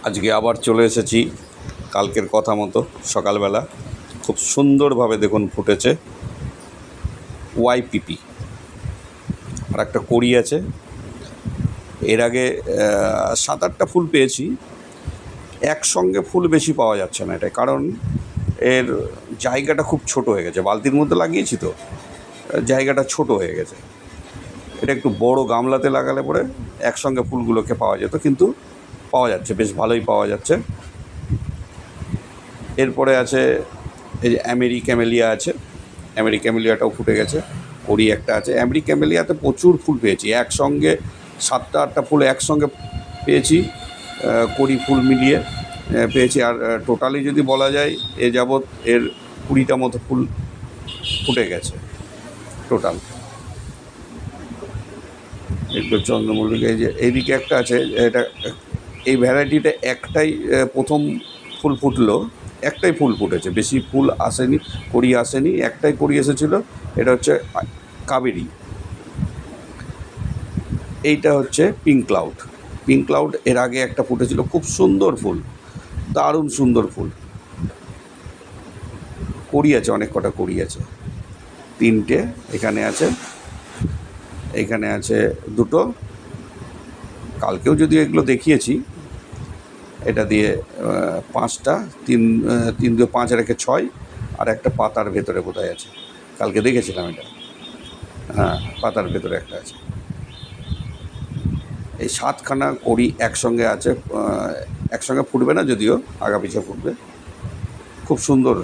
আজকে আবার চলে এসেছি কালকের কথা মতো সকালবেলা। খুব সুন্দরভাবে দেখুন ফুটেছে ওয়াইপিপি, আর একটা কড়ি আছে। এর আগে 7-8টা ফুল পেয়েছি, একসঙ্গে ফুল বেশি পাওয়া যাচ্ছে না। এটা কারণ এর জায়গাটা খুব ছোট হয়ে গেছে, বালতির মধ্যে লাগিয়েছি তো জায়গাটা ছোট হয়ে গেছে। এটা একটু বড় গামলাতে লাগালে পরে একসঙ্গে ফুলগুলোকে পাওয়া যেত, কিন্তু পাওয়া যাচ্ছে, বেশ ভালোই পাওয়া যাচ্ছে। এরপরে আছে এই যে ক্যামেলিয়া আছে, ক্যামেলিয়াটাও ফুটে গেছে। কড়ি একটা আছে। ক্যামেলিয়াতে প্রচুর ফুল পেয়েছি, একসঙ্গে 7-8টা ফুল একসঙ্গে পেয়েছি, কড়ি ফুল মিলিয়ে পেয়েছি। আর টোটালি যদি বলা যায় এ যাবৎ এর 20টা মতো ফুল ফুটে গেছে টোটাল। একটু চন্দ্রমল্লিকা, এই যে এইদিকে একটা আছে, এটা এই ভ্যারাইটিটা একটাই প্রথম ফুল ফুটলো, একটাই ফুল ফুটেছে, বেশি ফুল আসেনি, কড়ি আসেনি, একটাই কড়ি এসেছিলো। এটা হচ্ছে কাবেরি। এইটা হচ্ছে পিঙ্ক ক্লাউড। এর আগে একটা ফুটেছিল, খুব সুন্দর ফুল, দারুণ সুন্দর ফুল। কড়ি আছে, অনেক কটা কড়ি আছে, 3টে এখানে আছে, এইখানে আছে 2টো। কালকেও যদিও এগুলো দেখিয়েছি। এটা দিয়ে 5টা, 3 2 5 আর 6, আর একটা পাতার ভেতরে কোথায় আছে, কালকে দেখেছিলাম এটা। হ্যাঁ, পাতার ভেতরে একটা আছে। এই 7খানা কড়ি একসঙ্গে আছে, একসঙ্গে ফুটবে না যদিও, আগা পিছা ফুটবে, খুব সুন্দর।